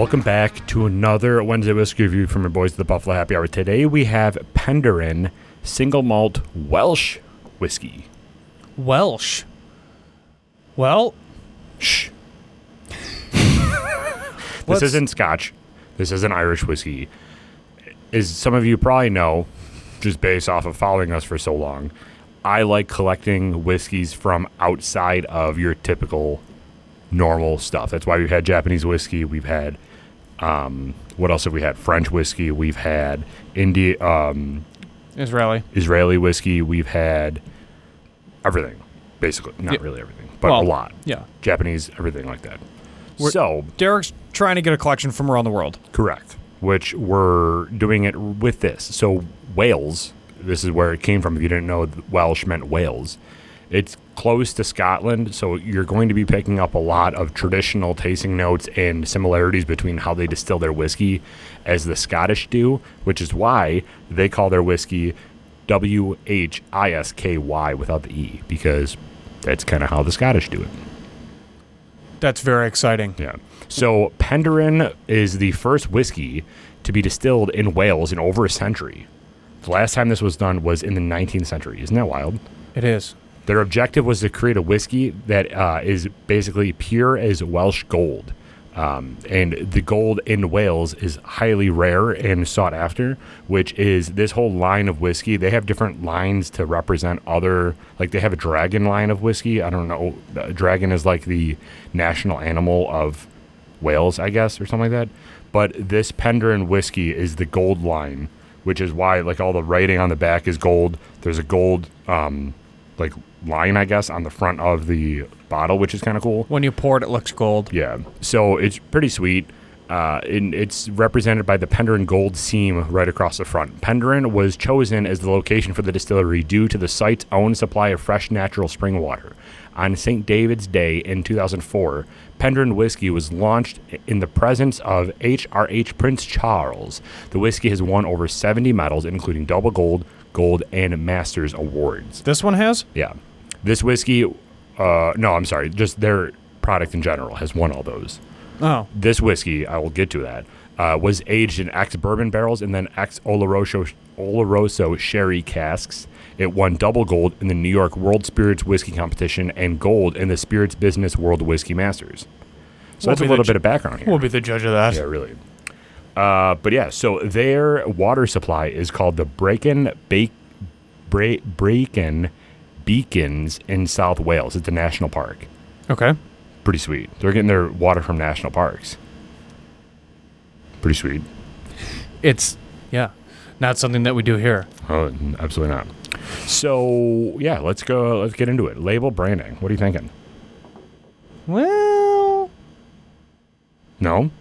Welcome back to another Wednesday Whisky review from your boys at the Buffalo Happy Hour. Today we have Penderyn Single Malt Welsh Whiskey. Welsh? Well... Shh. This isn't Scotch. This isn't Irish whiskey. As some of you probably know, just based off of following us for so long, I like collecting whiskeys from outside of your typical normal stuff. That's why we've had Japanese whiskey. We've had, what else have we had? French whiskey. We've had Israeli whiskey. We've had everything, basically. Not really everything, but a lot. Yeah. Japanese, everything like that. Derek's trying to get a collection from around the world. Correct. Which we're doing it with this. So Wales, this is where it came from. If you didn't know, Welsh meant Wales. It's close to Scotland, so you're going to be picking up a lot of traditional tasting notes and similarities between how they distill their whiskey as the Scottish do, which is why they call their whiskey WHISKY without the E, because that's kind of how the Scottish do it. That's very exciting. Yeah. So Penderyn is the first whiskey to be distilled in Wales in over a century. The last time this was done was in the 19th century. Isn't that wild? It is. Their objective was to create a whiskey that is basically pure as Welsh gold. And the gold in Wales is highly rare and sought after, which is this whole line of whiskey. They have different lines to represent other, like they have a dragon line of whiskey. I don't know. A dragon is like the national animal of Wales, I guess, or something like that. But this Penderyn whiskey is the gold line, which is why like all the writing on the back is gold. There's a gold like line, I guess, on the front of the bottle, which is kind of cool. When you pour it, it looks gold. Yeah. So it's pretty sweet. And it's represented by the Penderyn gold seam right across the front. Penderyn was chosen as the location for the distillery due to the site's own supply of fresh natural spring water. On St. David's Day in 2004, Penderyn whiskey was launched in the presence of H.R.H. Prince Charles. The whiskey has won over 70 medals, including double gold, and Masters awards. This one has? Yeah. This whiskey, no, I'm sorry, just their product in general has won all those. Oh. This whiskey, I will get to that, was aged in ex-bourbon barrels and then ex-oloroso sherry casks. It won double gold in the New York World Spirits Whiskey Competition and gold in the Spirits Business World Whiskey Masters. So that's a little bit of background here. We'll be the judge of that. Yeah, really. But yeah, so their water supply is called the Brecon Beacons in South Wales. It's a national park. Okay. Pretty sweet. They're getting their water from national parks. Pretty sweet. It's, not something that we do here. Oh, absolutely not. So, yeah, let's get into it. Label branding. What are you thinking? Well... No?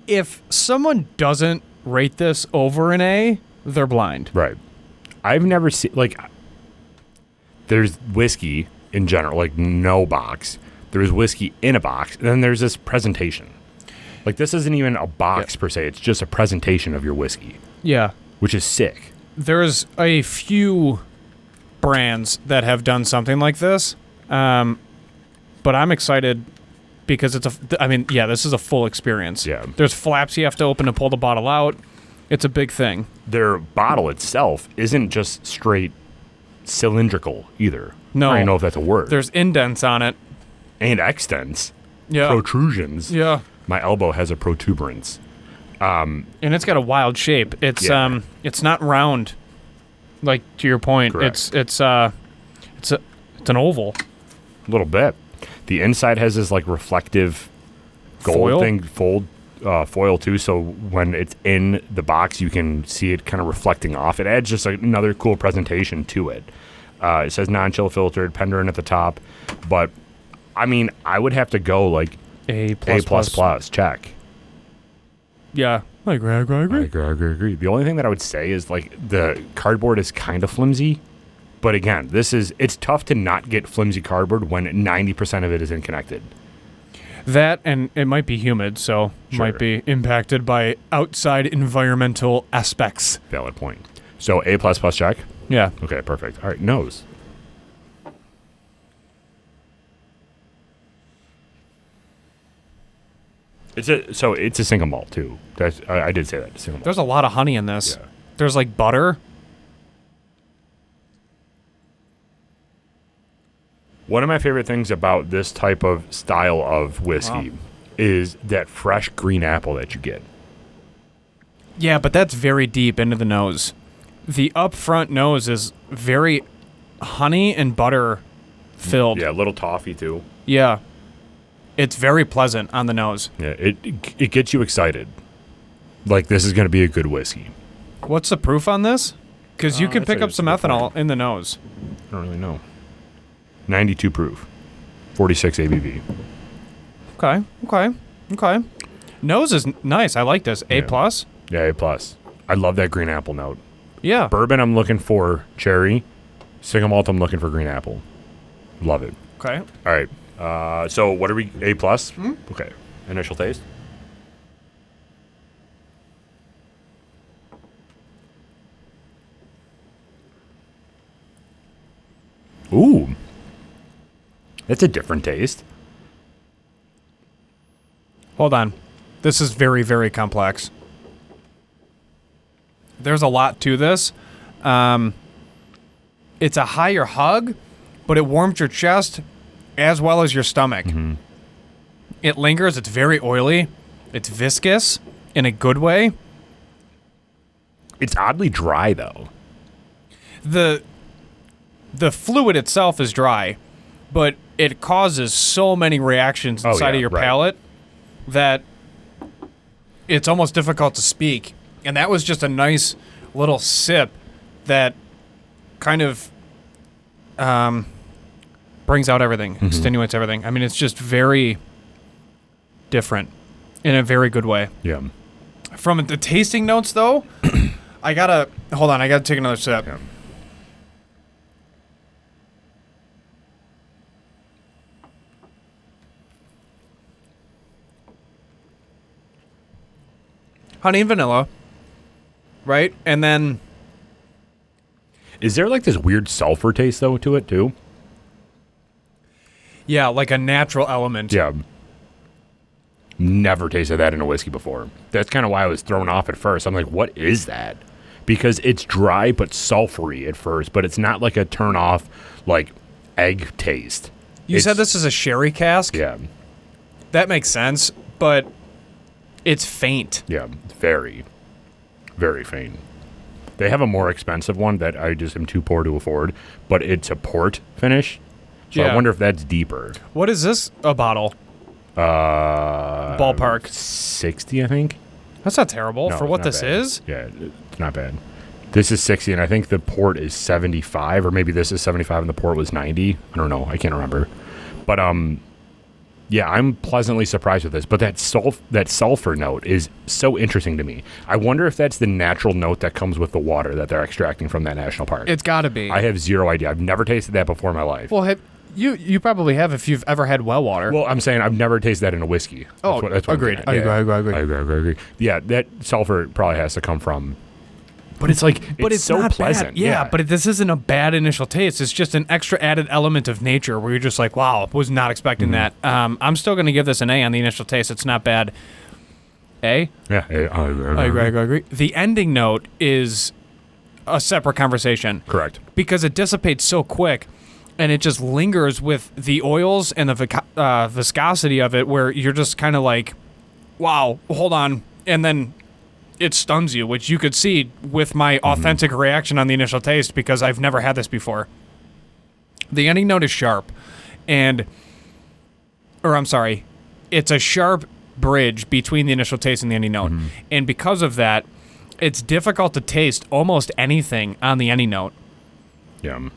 If someone doesn't rate this over an A, they're blind. Right. I've never seen, like, there's whiskey in general, like no box. There's whiskey in a box, and then there's this presentation. Like, this isn't even a box per se. It's just a presentation of your whiskey. Yeah. Which is sick. There's a few brands that have done something like this, but I'm excited because this is a full experience. Yeah. There's flaps you have to open to pull the bottle out. It's a big thing. Their bottle itself isn't just straight cylindrical either. No. I don't know if that's a word. There's indents on it. And extents. Yeah. Protrusions. Yeah. My elbow has a protuberance. And it's got a wild shape. It's it's not round, like to your point. Correct. It's an oval. A little bit. The inside has this like reflective gold Foil? thing, foil too. So when it's in the box, you can see it kind of reflecting off. It adds just another cool presentation to it. It says non-chill filtered, Penderyn at the top, but I mean, I would have to go like A++. Check. Yeah, I agree. I agree. The only thing that I would say is like the cardboard is kind of flimsy, but again, it's tough to not get flimsy cardboard when 90% of it is unconnected. That, and it might be humid, so might be impacted by outside environmental aspects. Valid point. So A++ check? Yeah. Okay, perfect. All right, nose. It's a single malt too. I did say that, single malt. There's a lot of honey in this. Yeah. There's like butter. One of my favorite things about this type of style of whiskey is that fresh green apple that you get. Yeah, but that's very deep into the nose. The up front nose is very honey and butter filled. Yeah, a little toffee too. Yeah. It's very pleasant on the nose. Yeah, it gets you excited. Like, this is going to be a good whiskey. What's the proof on this? Because you can that's pick up some ethanol in the nose. I don't really know. 92 proof. 46 ABV. Okay. Nose is nice. I like this. A+. plus. Yeah, A+. I love that green apple note. Yeah. Bourbon, I'm looking for cherry. Single malt, I'm looking for green apple. Love it. Okay. All right. So what are we? A+? Mm-hmm. Okay. Initial taste? Ooh. That's a different taste. Hold on. This is very, very complex. There's a lot to this. It's a higher hug, but it warms your chest as well as your stomach. Mm-hmm. It lingers. It's very oily. It's viscous in a good way. It's oddly dry, though. The fluid itself is dry, but it causes so many reactions inside of your palate that it's almost difficult to speak. And that was just a nice little sip that kind of brings out everything, extenuates everything. I mean, it's just very different in a very good way. Yeah. From the tasting notes, though, I gotta take another sip. Yeah. Honey and vanilla, right? And then... Is there like this weird sulfur taste, though, to it, too? Yeah, like a natural element. Yeah. Never tasted that in a whiskey before. That's kind of why I was thrown off at first. I'm like, what is that? Because it's dry but sulfury at first, but it's not like a turn-off, like, egg taste. You said this is a sherry cask? Yeah. That makes sense, but it's faint. Yeah, very, very faint. They have a more expensive one that I just am too poor to afford, but it's a port finish. So I wonder if that's deeper. What is this, a bottle? Ballpark. 60, I think. That's not terrible No, for it's what not this bad. is. Yeah, it's not bad. This is 60, and I think the port is 75, or maybe this is 75 and the port was 90. I don't know. I can't remember. But, yeah, I'm pleasantly surprised with this. But that sulfur note is so interesting to me. I wonder if that's the natural note that comes with the water that they're extracting from that national park. It's got to be. I have zero idea. I've never tasted that before in my life. Well, you probably have if you've ever had well water. Well, I'm saying I've never tasted that in a whiskey. That's what agreed. I agree. Yeah, that sulfur probably has to come from... But it's like, it's so not pleasant. Bad. Yeah, but this isn't a bad initial taste. It's just an extra added element of nature where you're just like, wow, was not expecting that. I'm still going to give this an A on the initial taste. It's not bad. A? Yeah, I agree. The ending note is a separate conversation. Correct. Because it dissipates so quick and it just lingers with the oils and the viscosity of it where you're just kind of like, wow, hold on. And then it stuns you, which you could see with my authentic reaction on the initial taste because I've never had this before. The ending note is sharp, it's a sharp bridge between the initial taste and the ending note. And because of that, it's difficult to taste almost anything on the ending note. Yeah.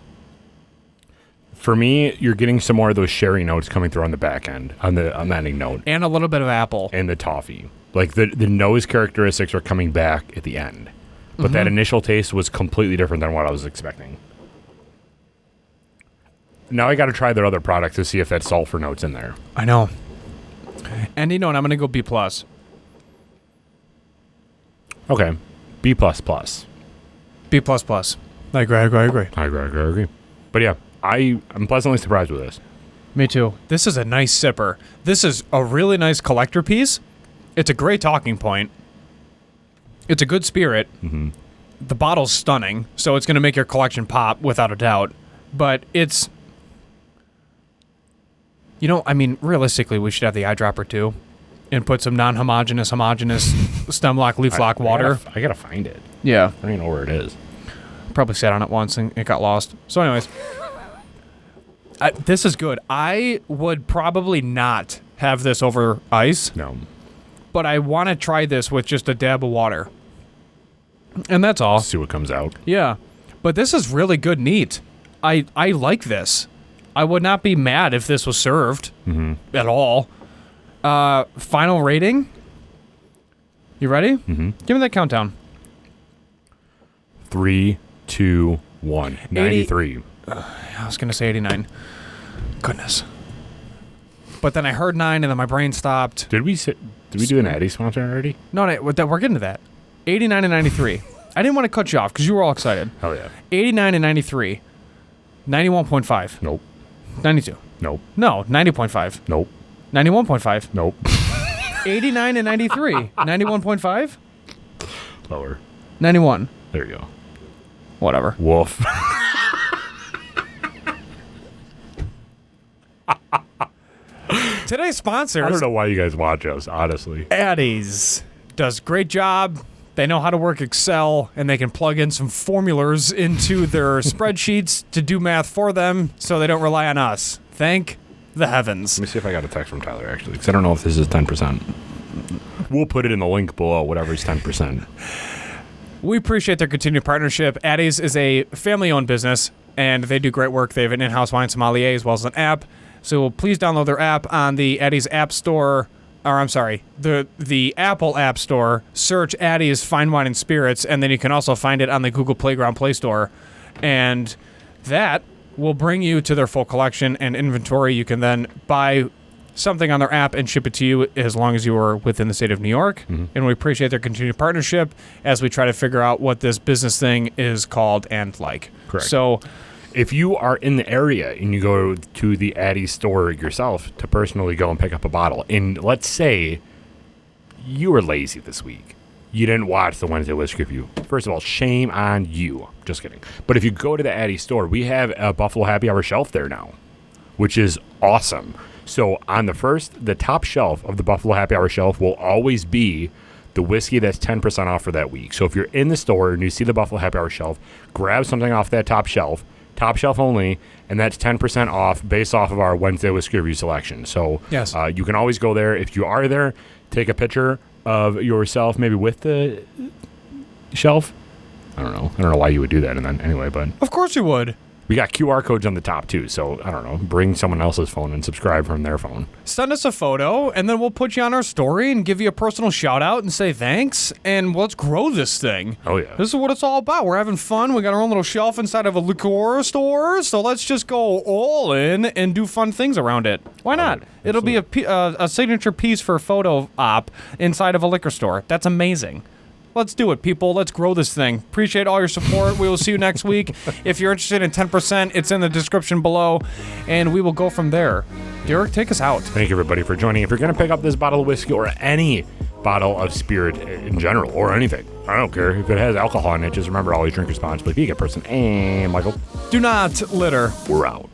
For me, you're getting some more of those sherry notes coming through on the back end, on the ending note. And a little bit of apple. And the toffee. Like, the nose characteristics are coming back at the end. But that initial taste was completely different than what I was expecting. Now I got to try their other product to see if that sulfur note's in there. I know. Ending note, I'm going to go B+. Okay. B++. B++. I agree. But yeah, I'm pleasantly surprised with this. Me too. This is a nice sipper. This is a really nice collector piece It's a great talking point. It's a good spirit. Mm-hmm. The bottle's stunning, so it's going to make your collection pop without a doubt. But it's... realistically, we should have the eyedropper too, and put some non-homogeneous, homogeneous stem lock, leaf lock water. I gotta find it. Yeah. I don't even know where it is. Probably sat on it once and it got lost. So anyways, this is good. I would probably not have this over ice. No. But I want to try this with just a dab of water. And that's all. See what comes out. Yeah. But this is really good neat. I like this. I would not be mad if this was served at all. Final rating? You ready? Mm-hmm. Give me that countdown. 3, 2, 1. 93. I was going to say 89. Goodness. But then I heard 9 and then my brain stopped. Did we do an Addy sponsor already? No, we're getting to that. 89 and 93. I didn't want to cut you off because you were all excited. Hell yeah. 89 and 93. 91.5. Nope. 92. Nope. No, 90.5. Nope. 91.5. Nope. 89 and 93. 91.5? Lower. 91. There you go. Whatever. Woof. Today's sponsors. I don't know why you guys watch us, honestly. Addies does great job. They know how to work Excel, and they can plug in some formulas into their spreadsheets to do math for them so they don't rely on us. Thank the heavens. Let me see if I got a text from Tyler, actually, because I don't know if this is 10%. We'll put it in the link below, whatever is 10%. We appreciate their continued partnership. Addies is a family-owned business, and they do great work. They have an in-house wine sommelier as well as an app. So please download their app on the Addies App Store. Or I'm sorry, the Apple App Store. Search Addies Fine Wine and Spirits, and then you can also find it on the Google Playground Play Store. And that will bring you to their full collection and inventory. You can then buy something on their app and ship it to you as long as you are within the state of New York. Mm-hmm. And we appreciate their continued partnership as we try to figure out what this business thing is called and like. Correct. So if you are in the area and you go to the Addy store yourself to personally go and pick up a bottle, and let's say you were lazy this week, you didn't watch the Wednesday Whisky review. First of all, shame on you. Just kidding. But if you go to the Addy store, we have a Buffalo Happy Hour shelf there now, which is awesome. So on the top shelf of the Buffalo Happy Hour shelf will always be the whiskey that's 10% off for that week. So if you're in the store and you see the Buffalo Happy Hour shelf, grab something off that top shelf only, and that's 10% off based off of our Wednesday Whisky review selection. So yes. You can always go there. If you are there, take a picture of yourself maybe with the shelf. I don't know why you would do that, and then anyway, but of course you would. We got QR codes on the top too, so I don't know. Bring someone else's phone and subscribe from their phone. Send us a photo, and then we'll put you on our story and give you a personal shout out and say thanks, and let's grow this thing. Oh yeah, this is what it's all about. We're having fun. We got our own little shelf inside of a liqueur store, so let's just go all in and do fun things around it. Why not? It'll be a signature piece for a photo op inside of a liquor store. That's amazing. Let's do it, people. Let's grow this thing. Appreciate all your support. We will see you next week. If you're interested in 10%, it's in the description below, and we will go from there. Derek, take us out. Thank you, everybody, for joining. If you're going to pick up this bottle of whiskey or any bottle of spirit in general or anything, I don't care. If it has alcohol in it, just remember, always drink responsibly. Be a good person. And Michael, do not litter. We're out.